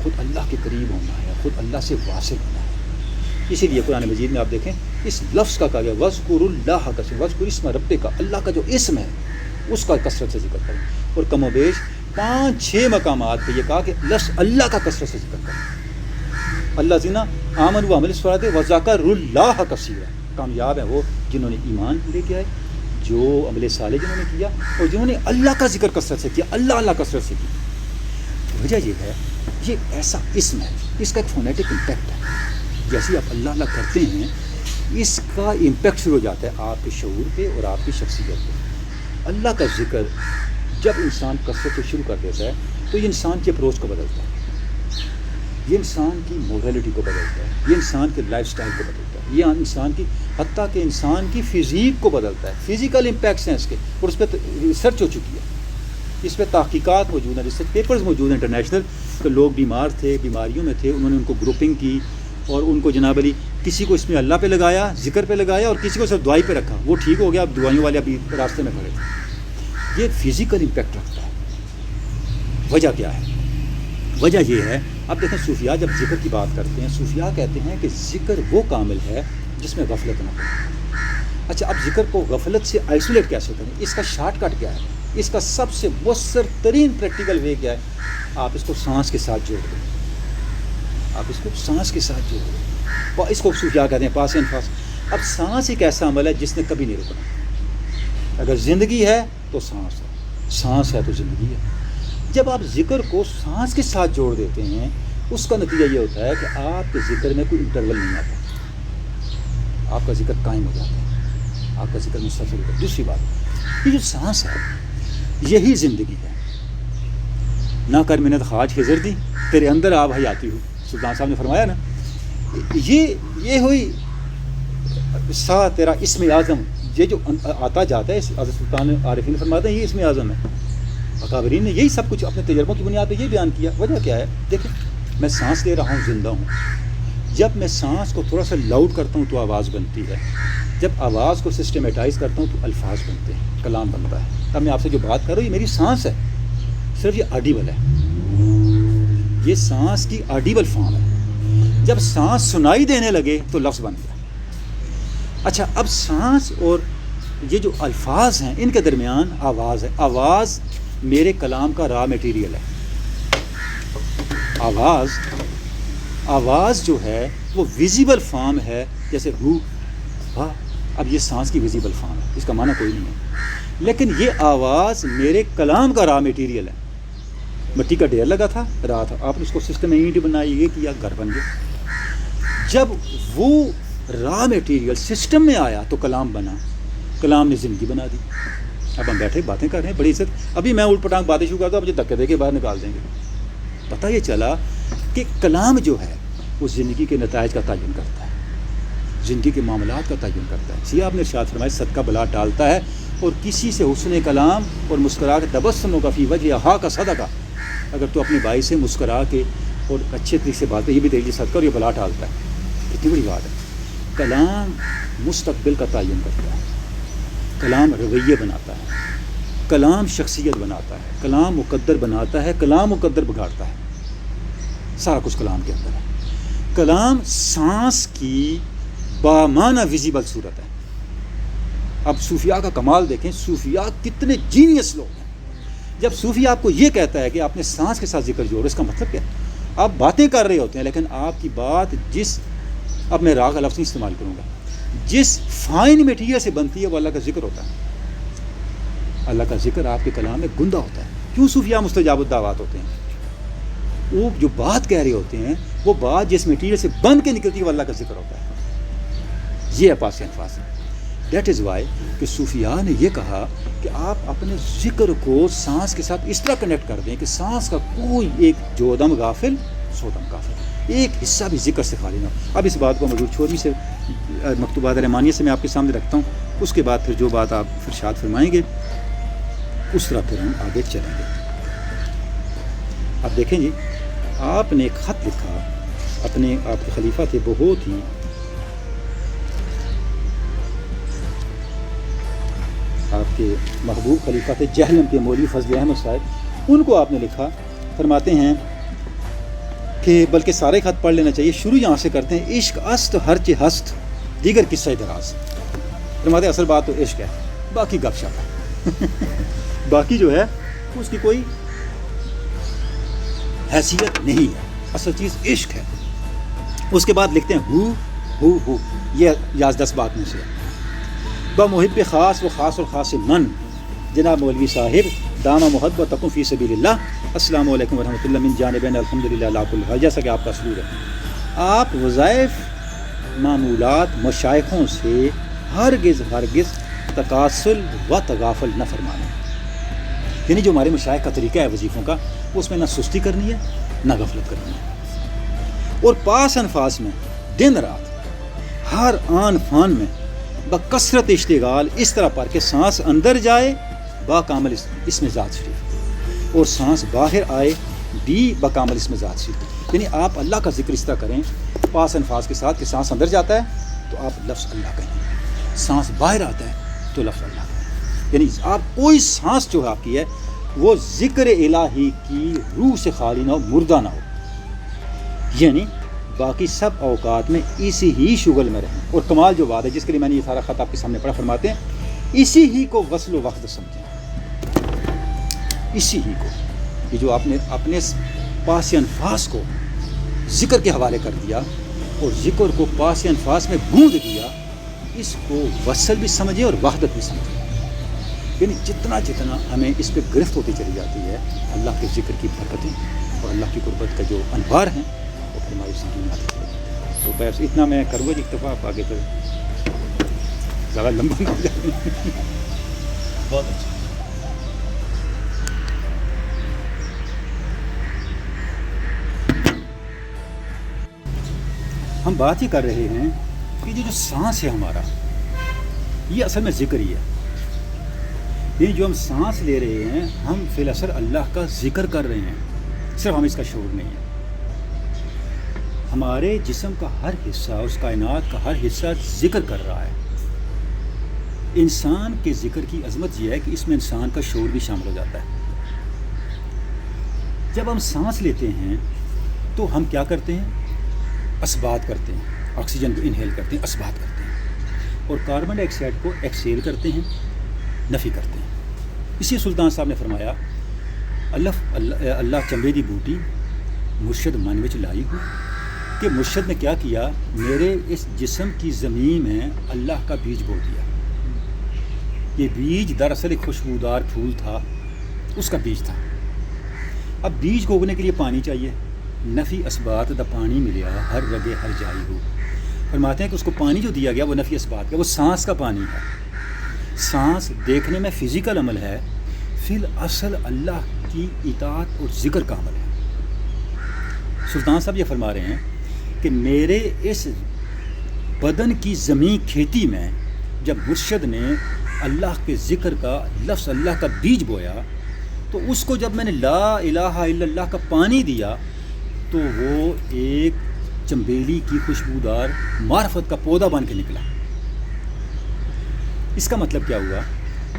خود اللہ کے قریب ہونا ہے، خود اللہ سے واصل ہونا ہے۔ اسی لیے قرآن مجید میں آپ دیکھیں اس لفظ کا کہا گیا وَاذْكُرُوا اللَّهَ كَثِيرًا، وَاذْكُرِ اسْمَ رَبِّكَ، اللہ کا جو اسم ہے اس کا کثرت سے ذکر کریں، اور کم و بیش 5-6 مقامات پہ یہ کہا کہ لفظ اللہ کا کثرت سے ذکر کریں۔ الذین آمنوا وعملوا الصالحات وذکروا اللہ کثیرا، کامیاب ہیں وہ جنہوں نے ایمان لے کے آئے، جو عمل صالح جنہوں نے کیا اور جنہوں نے اللہ کا ذکر کثرت سے کیا، اللہ کثرت سے کیا۔ وجہ یہ ہے، یہ ایسا اسم ہے، اس کا ایک فونیٹک امپیکٹ ہے. جیسے آپ اللہ اللہ کرتے ہیں اس کا امپیکٹ شروع ہو جاتا ہے آپ کے شعور پہ اور آپ کی شخصیت پہ. اللہ کا ذکر جب انسان کثرت سے شروع کر دیتا ہے تو یہ انسان کی اپروچ کو بدلتا ہے، یہ انسان کی مورالٹی کو بدلتا ہے، یہ انسان کے لائف سٹائل کو بدلتا ہے، یہ انسان کی حتیٰ کہ انسان کی فزیک کو بدلتا ہے. فزیکل امپیکٹس ہیں اس کے، اور اس پہ ریسرچ ہو چکی ہے، اس پہ تحقیقات موجود ہیں، ریسرچ پیپرز موجود ہیں انٹرنیشنل. کہ لوگ بیمار تھے، بیماریوں میں تھے، انہوں نے ان کو گروپنگ کی اور ان کو جناب علی کسی کو اس میں اللہ پہ لگایا، ذکر پہ لگایا، اور کسی کو صرف دعائی پہ رکھا، وہ ٹھیک ہو گیا. اب دوائیوں والے ابھی راستے میں کھڑے تھے. یہ فزیکل امپیکٹ رکھتا ہے. وجہ کیا ہے؟ وجہ یہ ہے، اب دیکھیں صوفیاء جب ذکر کی بات کرتے ہیں، صوفیاء کہتے ہیں کہ ذکر وہ کامل ہے جس میں غفلت نہ ہو. اچھا، اب ذکر کو غفلت سے آئسولیٹ کیسے کریں؟ اس کا شارٹ کٹ کیا ہے؟ اس کا سب سے مؤثر ترین پریکٹیکل وے کیا ہے؟ آپ اس کو سانس کے ساتھ جوڑ دیں. آپ اس کو سانس کے ساتھ جوڑ دیں. اس کو صوفیاء کہتے ہیں پاس اینڈ فاس. اب سانس ایک ایسا عمل ہے جس نے کبھی نہیں رکنا. اگر زندگی ہے تو سانس ہے، سانس ہے تو زندگی ہے. جب آپ ذکر کو سانس کے ساتھ جوڑ دیتے ہیں، اس کا نتیجہ یہ ہوتا ہے کہ آپ کے ذکر میں کوئی انٹرول نہیں آتا، آپ کا ذکر قائم ہو جاتا ہے، آپ کا ذکر مسلسل ہوتا ہے. دوسری بات، یہ جو سانس ہے یہی زندگی ہے. نہ کر منت خواج خضر دی، تیرے اندر آب حیاتی ہو، سلطان صاحب نے فرمایا نا. یہ ہوئی سا تیرا اسم اعظم. یہ جو آتا جاتا ہے، حضرت سلطان عارفین فرماتے ہیں یہ اسم اعظم ہے. اکابرین نے یہی سب کچھ اپنے تجربوں کی بنیاد پہ یہ بیان کیا. وجہ کیا ہے؟ دیکھیں، میں سانس لے رہا ہوں، زندہ ہوں. جب میں سانس کو تھوڑا سا لاؤڈ کرتا ہوں تو آواز بنتی ہے. جب آواز کو سسٹمیٹائز کرتا ہوں تو الفاظ بنتے ہیں، کلام بنتا ہے. اب میں آپ سے جو بات کر رہا ہوں یہ میری سانس ہے، صرف یہ آڈیبل ہے، یہ سانس کی آڈیبل فارم ہے. جب سانس سنائی دینے لگے تو لفظ بن گیا. اچھا، اب سانس اور یہ جو الفاظ ہیں ان کے درمیان آواز ہے. آواز میرے کلام کا را میٹیریل ہے. آواز جو ہے وہ ویزیبل فارم ہے، جیسے ہو ہا. اب یہ سانس کی ویزیبل فارم ہے، اس کا معنی کوئی نہیں ہے، لیکن یہ آواز میرے کلام کا را میٹیریل ہے. مٹی کا ڈھیر لگا تھا، رات آپ نے اس کو سسٹم میں اینٹ بنائی، یہ کیا، گھر بن گیا. جب وہ را میٹیریل سسٹم میں آیا تو کلام بنا، کلام نے زندگی بنا دی. اب ہم بیٹھے باتیں کر رہے ہیں بڑی عزت، ابھی میں الٹ پٹانگ باتیں شروع کرتا ہوں، مجھے دھکے دے کے باہر نکال دیں گے. پتہ یہ چلا کہ کلام جو ہے وہ زندگی کے نتائج کا تعین کرتا ہے، زندگی کے معاملات کا تعین کرتا ہے. اسی آپ نے ارشاد فرمایا صدقہ بلا ٹالتا ہے، اور کسی سے حسن کلام اور مسکرا کے تبسم کا فی وجہ ہا کا صدقہ. اگر تو اپنے بھائی سے مسکرا کے اور اچھے طریقے سے بات کرے، یہ بھی تیری صدقہ اور یہ بلا ٹالتا ہے. کتنی بڑی بات ہے. کلام مستقبل کا تعین کرتا ہے، کلام رویے بناتا ہے، کلام شخصیت بناتا ہے، کلام مقدر بناتا ہے، کلام مقدر بگاڑتا ہے. سارا کچھ کلام کے اندر ہے. کلام سانس کی بامعنی ویزیبل صورت ہے. اب صوفیاء کا کمال دیکھیں، صوفیاء کتنے جینیس لوگ ہیں. جب صوفی آپ کو یہ کہتا ہے کہ آپ نے سانس کے ساتھ ذکر جوڑو، اس کا مطلب کیا ہے؟ آپ باتیں کر رہے ہوتے ہیں لیکن آپ کی بات اب میں راگ کا لفظ نہیں استعمال کروں گا، جس فائن میٹیریل سے بنتی ہے وہ اللہ کا ذکر ہوتا ہے. اللہ کا ذکر آپ کے کلام میں گندا ہوتا ہے. کیوں صوفیاء مستجاب الدعوات ہوتے ہیں؟ وہ جو بات کہہ رہے ہوتے ہیں وہ بات جس میٹیریل سے بن کے نکلتی ہے وہ اللہ کا ذکر ہوتا ہے. یہ ہے پاس انفاس. دیٹ از وائی کہ صوفیاء نے یہ کہا کہ آپ اپنے ذکر کو سانس کے ساتھ اس طرح کنیکٹ کر دیں کہ سانس کا کوئی ایک جو دم غافل سو دم غافل، ایک حصہ بھی ذکر سے خالی نہ ہو. اب اس بات کو مجھور چھوڑی سے مکتوبات رحمانیہ سے میں آپ کے سامنے رکھتا ہوں، اس کے بعد پھر جو بات آپ ارشاد فرمائیں گے اس طرح پھر ہم آگے چلیں گے. اب دیکھیں جی، آپ نے ایک خط لکھا اپنے، آپ کے خلیفہ تھے، بہت ہی آپ کے محبوب خلیفہ تھے، جہلم کے مولوی فضل احمد صاحب. ان کو آپ نے لکھا، فرماتے ہیں کہ بلکہ سارے خط پڑھ لینا چاہیے. شروع یہاں سے کرتے ہیں، عشق است ہرچ ہست دیگر قصہ دراز. فرماتے ہیں اصل بات تو عشق ہے، باقی گپ شپ ہے. باقی جو ہے اس کی کوئی حیثیت نہیں ہے، اصل چیز عشق ہے. اس کے بعد لکھتے ہیں ہو یہ 10 بات میں سے با محب خاص و خاص اور خاص من جناب مولوی صاحب دام محبتکم فی سبیل اللہ السلام علیکم ورحمۃ اللہ من جانبین الحمدللہ لا کل حال، جیسا کہ آپ کا سرور ہے۔ آپ وظائف معمولات مشائخوں سے ہرگز تکاسل و تغافل نہ فرمانا، یعنی جو ہمارے مشائخ کا طریقہ ہے وظیفوں کا، اس میں نہ سستی کرنی ہے نہ غفلت کرنی ہے، اور پاس انفاس میں دن رات ہر آن فان میں بکثرت اشتغال اس طرح پر کہ سانس اندر جائے باکامل اس میں ذات شریف، اور سانس باہر آئے بھی باکامل اس میں ذات شریف، یعنی آپ اللہ کا ذکر اس طرح کریں پاس انفاس کے ساتھ کہ سانس اندر جاتا ہے تو آپ لفظ اللہ کہیں، سانس باہر آتا ہے تو لفظ اللہ کہیں، یعنی آپ کوئی سانس جو ہے آپ کی ہے وہ ذکر الہی کی روح سے خالی نہ ہو، مردہ نہ ہو، یعنی باقی سب اوقات میں اسی ہی شغل میں رہیں۔ اور کمال جو بات ہے جس کے لیے میں نے یہ سارا خط آپ کے سامنے پڑھا، فرماتے ہیں اسی ہی کو غسل و وقت سمجھیں، اسی ہی کو، یہ جو آپ نے اپنے پاس انفاس کو ذکر کے حوالے کر دیا اور ذکر کو پاس انفاس میں گونج دیا، اس کو وصل بھی سمجھیں اور وحدت بھی سمجھیں، یعنی جتنا ہمیں اس پہ گرفت ہوتی چلی جاتی ہے اللہ کے ذکر کی برکتیں اور اللہ کی قربت کا جو انوار ہیں وہ پھر ہماری زندگی میں آتی چلی جاتی ہے۔ تو بس اتنا میں کروں گا جی اکتفا، آپ آگے پھر زیادہ لمبا نہ ہو جائے۔ بہت اچھا۔ ہم بات ہی کر رہے ہیں کہ یہ جو سانس ہے ہمارا، یہ اصل میں ذکر ہی ہے، یہ جو ہم سانس لے رہے ہیں ہم فی الاثر اللہ کا ذکر کر رہے ہیں، صرف ہم اس کا شعور نہیں ہے۔ ہمارے جسم کا ہر حصہ، اس کائنات کا ہر حصہ ذکر کر رہا ہے۔ انسان کے ذکر کی عظمت یہ ہے کہ اس میں انسان کا شعور بھی شامل ہو جاتا ہے۔ جب ہم سانس لیتے ہیں تو ہم کیا کرتے ہیں؟ اثبات کرتے ہیں، آکسیجن کو انہیل کرتے ہیں، اثبات کرتے ہیں، اور کاربن ڈائی آکسائڈ کو ایکسیل کرتے ہیں، نفی کرتے ہیں۔ اسی سلطان صاحب نے فرمایا اللہ چمبے دی بوٹی مرشد من وچ لائی ہو، کہ مرشد نے کیا کیا، میرے اس جسم کی زمین میں اللہ کا بیج بو دیا۔ یہ بیج دراصل ایک خوشبودار پھول تھا، اس کا بیج تھا۔ اب بیج کو اگنے کے لیے پانی چاہیے، نفی اسبات دا پانی ملیا ہر رگے ہر جائی ہو۔ فرماتے ہیں کہ اس کو پانی جو دیا گیا وہ نفی اسبات کا، وہ سانس کا پانی ہے۔ سانس دیکھنے میں فزیکل عمل ہے، فی الاصل اللہ کی اطاعت اور ذکر کا عمل ہے۔ سلطان صاحب یہ فرما رہے ہیں کہ میرے اس بدن کی زمین کھیتی میں جب مرشد نے اللہ کے ذکر کا لفظ اللہ کا بیج بویا تو اس کو جب میں نے لا الہ الا اللہ کا پانی دیا تو وہ ایک چمبیلی کی خوشبودار معرفت کا پودا بن کے نکلا۔ اس کا مطلب کیا ہوا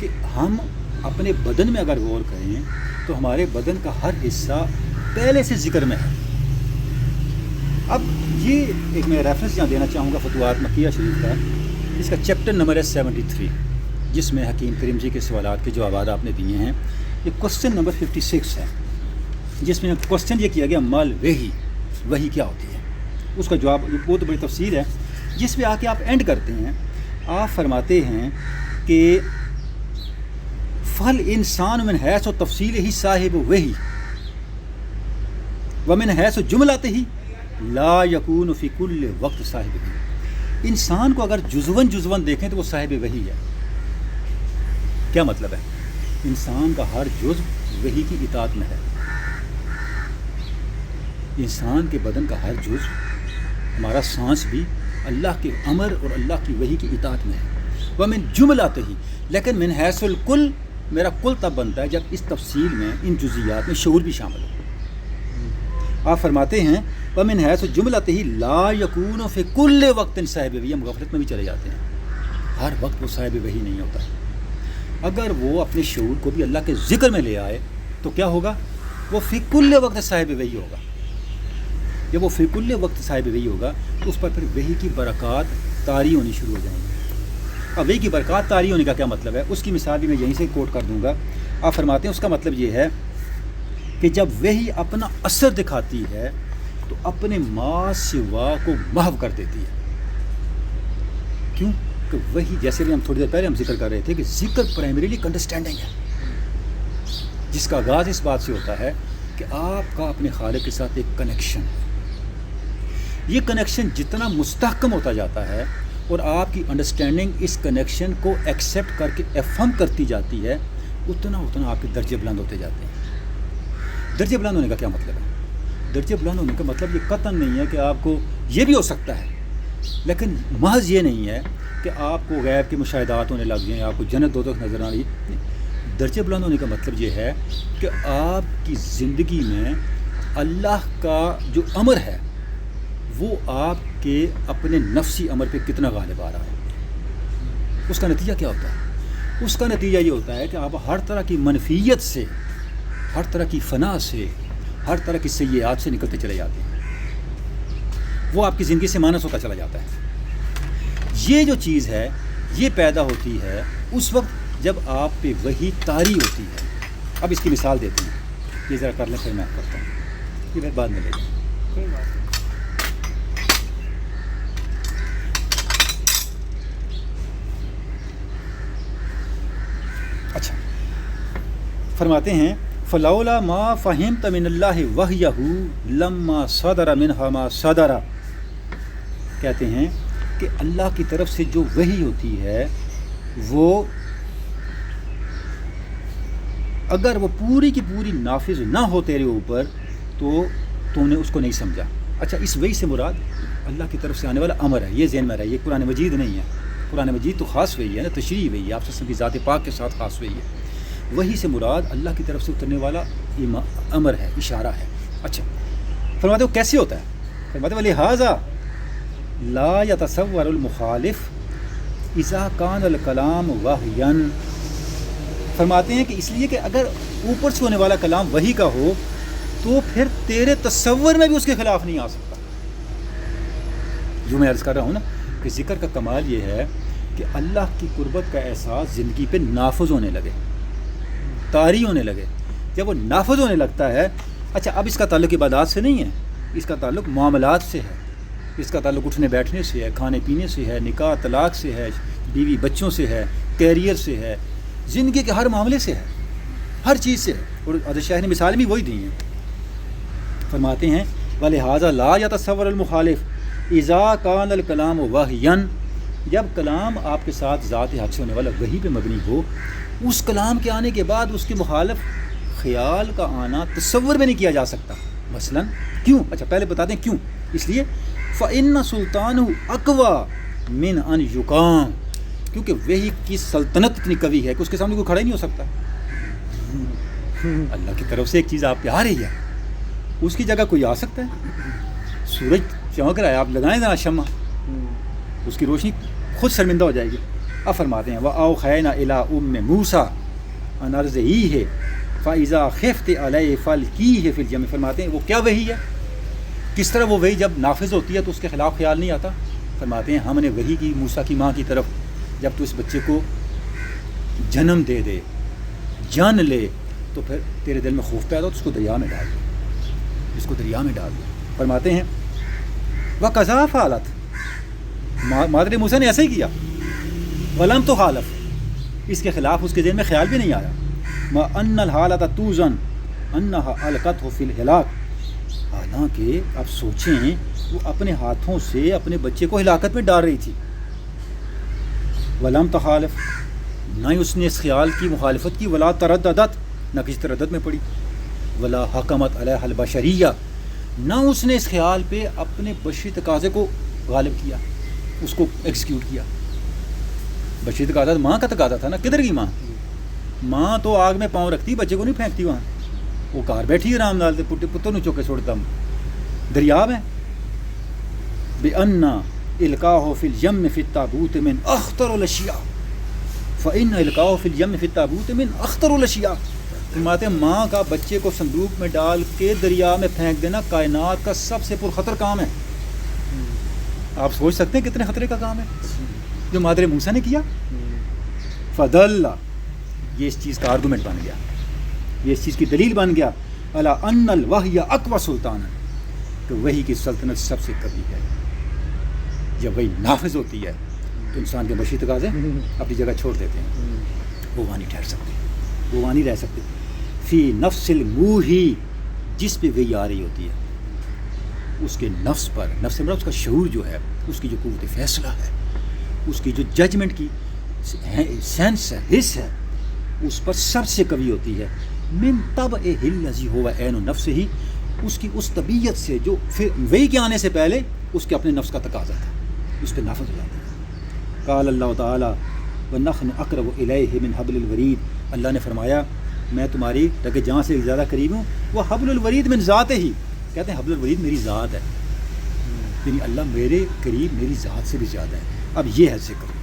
کہ ہم اپنے بدن میں اگر غور کریں تو ہمارے بدن کا ہر حصہ پہلے سے ذکر میں ہے۔ اب یہ ایک میں ریفرنس یہاں دینا چاہوں گا فتوحات مکیہ شریف کا، اس کا چیپٹر نمبر ہے 73، جس میں حکیم کریم جی کے سوالات کے جوابات آپ نے دیے ہیں۔ یہ کوسچن نمبر 56 ہے، جس میں کوسچن یہ کیا گیا مال وہی کیا ہوتی ہے، اس کا جواب بہت بڑی تفصیل ہے، جس پہ آ کے آپ اینڈ کرتے ہیں۔ آپ فرماتے ہیں کہ فل انسان من حیث و تفصیل ہی صاحب وہی ومن حیث و جملات ہی لا یکون فی کل وقت صاحب وہی۔ انسان کو اگر جزون دیکھیں تو وہ صاحب وہی ہے۔ کیا مطلب ہے؟ انسان کا ہر جزو وہی کی اطاعت میں ہے، انسان کے بدن کا ہر جزو، ہمارا سانس بھی اللہ کے امر اور اللہ کی وحی کی اطاعت میں ہے۔ ومن جملات ہی، لیکن من حیث الکل، میرا کل تب بنتا ہے جب اس تفصیل میں ان جزیات میں شعور بھی شامل ہو۔ آپ فرماتے ہیں ومن حیث جملات ہی لا یکون فی کل وقت صاحب وحی، ہم غفلت میں بھی چلے جاتے ہیں، ہر وقت وہ صاحب وحی نہیں ہوتا۔ اگر وہ اپنے شعور کو بھی اللہ کے ذکر میں لے آئے تو کیا ہوگا؟ وہ فی کل وقت صاحب وحی ہوگا۔ جب وہ فی کل وقت صاحب وحی ہوگا تو اس پر پھر وحی کی برکات طاری ہونی شروع ہو جائیں گی۔ اب وحی کی برکات طاری ہونے کا کیا مطلب ہے؟ اس کی مثال بھی میں یہیں سے کوٹ کر دوں گا۔ آپ فرماتے ہیں اس کا مطلب یہ ہے کہ جب وحی اپنا اثر دکھاتی ہے تو اپنے ما سوا کو محو کر دیتی ہے۔ کیوں کہ وحی، جیسے بھی ہم تھوڑی دیر پہلے ہم ذکر کر رہے تھے کہ ذکر پرائمریلی انڈرسٹینڈنگ ہے، جس کا آغاز اس بات سے ہوتا ہے کہ آپ کا اپنے خالق کے ساتھ ایک کنیکشن ہے. یہ کنیکشن جتنا مستحکم ہوتا جاتا ہے اور آپ کی انڈرسٹینڈنگ اس کنیکشن کو ایکسیپٹ کر کے افہم کرتی جاتی ہے, اتنا آپ کے درجے بلند ہوتے جاتے ہیں. درجے بلند ہونے کا کیا مطلب ہے؟ درجے بلند ہونے کا مطلب یہ قطعاً نہیں ہے کہ آپ کو یہ بھی ہو سکتا ہے, لیکن محض یہ نہیں ہے کہ آپ کو غیب کے مشاہدات ہونے لگ جائیں, آپ کو جنت دوزخ نظر آ رہی. درجے بلند ہونے کا مطلب یہ ہے کہ آپ کی زندگی میں اللہ کا جو امر ہے وہ آپ کے اپنے نفسی امر پہ کتنا غالب آ رہا ہے. اس کا نتیجہ کیا ہوتا ہے؟ اس کا نتیجہ یہ ہوتا ہے کہ آپ ہر طرح کی منفیت سے, ہر طرح کی فنا سے, ہر طرح کی سیئات سے نکلتے چلے جاتے ہیں. وہ آپ کی زندگی سے مانس ہوتا چلا جاتا ہے. یہ جو چیز ہے یہ پیدا ہوتی ہے اس وقت جب آپ پہ وہی طاری ہوتی ہے. اب اس کی مثال دیتے ہیں, یہ ذرا کر لیں پھر میں کرتا ہوں, یہ پھر بعد میں لے جائیں. اچھا, فرماتے ہیں فلولا ما فہمت من اللہ وحیہ لما صدر منہ ما صدر. کہتے ہیں کہ اللہ کی طرف سے جو وحی ہوتی ہے وہ اگر وہ پوری کی پوری نافذ نہ ہو تیرے اوپر تو نے اس کو نہیں سمجھا. اچھا, اس وحی سے مراد اللہ کی طرف سے آنے والا امر ہے, یہ ذہن میں رہے. یہ قرآن مجید نہیں ہے. قرآن مجید تو خاص وحی ہے نا, تشریح وحی ہے, آپ سے کی ذات پاک کے ساتھ خاص وحی ہے. وحی سے مراد اللہ کی طرف سے اترنے والا امر ہے, اشارہ ہے. اچھا, فرماتے وہ کیسے ہوتا ہے؟ فرماتے وَلِهَذَا لا يتصور المخالف اذا كان الکلام وحیًا. فرماتے ہیں کہ اس لیے کہ اگر اوپر سے ہونے والا کلام وحی کا ہو تو پھر تیرے تصور میں بھی اس کے خلاف نہیں آ سکتا. جو میں عرض کر رہا ہوں نا کہ ذکر کا کمال یہ ہے کہ اللہ کی قربت کا احساس زندگی پہ نافذ ہونے لگے, طاری ہونے لگے. جب وہ نافذ ہونے لگتا ہے, اچھا اب اس کا تعلق عبادات سے نہیں ہے, اس کا تعلق معاملات سے ہے, اس کا تعلق اٹھنے بیٹھنے سے ہے, کھانے پینے سے ہے, نکاح طلاق سے ہے, بیوی بچوں سے ہے, کیریئر سے ہے, زندگی کے ہر معاملے سے ہے, ہر چیز سے ہے. اور حضرت شیخ نے مثال بھی وہی دی ہیں. فرماتے ہیں وَلِهَذَا لَا يَتَصَوَّرُ الْمُخَالِفُ اِذَا كَانَ الْكَلَامُ وَحْيًا. جب کلام آپ کے ساتھ ذات حق سے ہونے والا وحی پہ مبنی ہو, اس کلام کے آنے کے بعد اس کے مخالف خیال کا آنا تصور میں نہیں کیا جا سکتا. مثلا کیوں؟ اچھا پہلے بتا دیں کیوں. اس لیے فَإِنَّ سُلْطَانُهُ أَقْوَى مِنْ أَنْ يُقَامَ, کیونکہ وحی کی سلطنت اتنی قوی ہے کہ اس کے سامنے کوئی کھڑا ہی نہیں ہو سکتا. اللہ کی طرف سے ایک چیز آپ پہ آ رہی ہے, اس کی جگہ کوئی آ سکتا ہے؟ سورج چمک رہا ہے, آپ لگائیں ذرا شمع, اس کی روشنی خود شرمندہ ہو جائے گی. اب فرماتے ہیں وَأَوْحَيْنَا إِلَىٰ أُمِّ مُوسَىٰ أَنْ أَرْضِعِيهِ فَإِذَا خِفْتِ عَلَيْهِ فَأَلْقِيهِ فِي الْيَمِّ. فرماتے ہیں وہ کیا وحی ہے, کس طرح وہ وحی جب نافذ ہوتی ہے تو اس کے خلاف خیال نہیں آتا. فرماتے ہیں ہم نے وحی کی موسیٰ کی ماں کی طرف, جب تو اس بچے کو جنم دے دے, جان لے, تو پھر تیرے دل میں خوف پیدا ہو تو اس کو دریا میں ڈال دے, اس کو دریا میں ڈال دے. فرماتے ہیں وَقَضَا فَعَلَتْ, مادر موسیٰ نے ایسا ہی کیا. وَلَمْ تُخَالِف, اس کے خلاف اس کے ذہن میں خیال بھی نہیں آیا. مَا أَنَّ الْحَالَةَ تُوزَنْ أَنَّهَا أَلْقَتْهُ فِي الْهِلَاكِ. حالانکہ آپ سوچیں وہ اپنے ہاتھوں سے اپنے بچے کو ہلاکت میں ڈال رہی تھی. وَلَمْ تُخَالِف, نہ ہی اس نے اس خیال کی مخالفت کی. وَلَا تَرَدَّدَتْ, نہ کسی تردد میں پڑی. وَلَا حَكَمَتْ عَلَيْهَا الْبَشَرِيَّةُ, نہ اس نے اس خیال پہ اپنے بشری تقاضے کو غالب کیا, اس کو ایکسیکیوٹ کیا. بشری تقاضا ماں کا تقاضا تھا نا, کدھر کی ماں؟ ماں تو آگ میں پاؤں رکھتی, بچے کو نہیں پھینکتی وہاں, وہ کار بیٹھی آرام نال, پتر نو چوکے چھوڑتا ہوں دریا میں. بِأَنَّ إِلْقَاهُ فِي الْيَمِّ فِي التَّابُوتِ مِنْ أَخْطَرِ الْأَشْيَاءِ فَإِنَّ إِلْقَاهُ فِي الْيَمِّ فِي التَّابُوتِ مِنْ أَخْطَرِ الْأَشْيَاءِ. فرماتے ہیں ماں کا بچے کو صندوق میں ڈال کے دریا میں پھینک دینا کائنات کا سب سے پرخطر کام ہے. آپ سوچ سکتے ہیں کتنے خطرے کا کام ہے جو مادر موسیٰ نے کیا. فَدَلَّ, یہ اس چیز کا آرگومنٹ بن گیا, یہ اس چیز کی دلیل بن گیا. عَلَىٰ أَنَّ الْوَحْيَ أَقْوَى سُلْطَانًا, کہ وحی کی سلطنت سب سے قوی ہے. جب وہی نافذ ہوتی ہے تو انسان کے بشری تقاضے اپنی جگہ چھوڑ دیتے ہیں, وہ وہاں نہیں ٹھہر سکتے, وہ وہاں نہیں رہ سکتے. فی نفس الموحی، جس پہ وہی آ رہی ہوتی ہے، اس کے نفس پر، نفس مراد اس کا شعور جو ہے، اس کی جو قوت فیصلہ ہے، اس کی جو ججمنٹ کی سینس ہے، حس ہے، اس پر سب سے قوی ہوتی ہے۔ من طبعہ الذی هو عین النفس ہی، اس کی اس طبیعت سے جو پھر وہی کے آنے سے پہلے اس کے اپنے نفس کا تقاضا تھا، اس پہ نافذ ہو جاتا ہے۔ قال اللہ تعالیٰ وَنَحْنُ أَقْرَبُ إِلَيْهِ مِنْ حَبْلِ الْوَرِيدِ، اللہ نے فرمایا میں تمہاری رگ جان سے زیادہ قریب ہوں۔ وہ حبل الورید من ذات ہی، کہتے ہیں حبل الورید میری ذات ہے، یعنی اللہ میرے قریب میری ذات سے بھی زیادہ ہے۔ اب یہ ہے ذکر،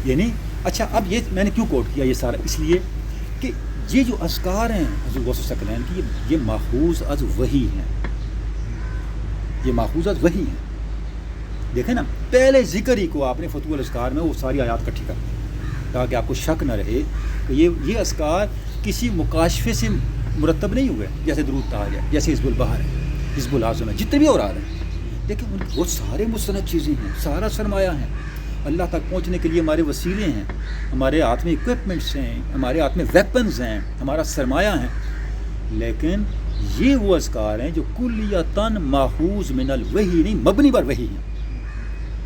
یعنی اچھا اب یہ میں نے کیوں کوٹ کیا یہ سارا، اس لیے کہ یہ جو اذکار ہیں حضور غوث ثقلین کی، یہ ماخوذ از وحی ہیں، یہ ماخوذ از وحی ہیں۔ دیکھیں نا، پہلے ذکر ہی کو آپ نے فتوح الاذکار میں وہ ساری آیات اکٹھی کر دی تاکہ آپ کو شک نہ رہے کہ یہ اذکار کسی مکاشفے سے مرتب نہیں ہوئے، جیسے درود تاج ہے، جیسے حزب البحر ہے، حزب العظم ہے، جتنے بھی اور آ رہے ہیں، لیکن ان وہ سارے مستند چیزیں ہیں، سارا سرمایہ ہیں، اللہ تک پہنچنے کے لیے ہمارے وسیلے ہیں، ہمارے ہاتھ میں اکوپمنٹس ہیں، ہمارے ہاتھ میں ویپنز ہیں، ہمارا سرمایہ ہیں، لیکن یہ وہ اذکار ہیں جو کلیتاً ماخوذ من الوحی، نہیں مبنی بر وحی ہیں،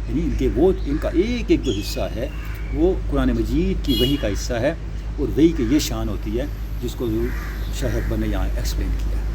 یعنی ان کا ایک ایک جو حصہ ہے وہ قرآن مجید کی وحی کا حصہ ہے، اور وحی کی یہ شان ہوتی ہے جس کو شرح اکبر نے یہاں ایکسپلین کیا ہے۔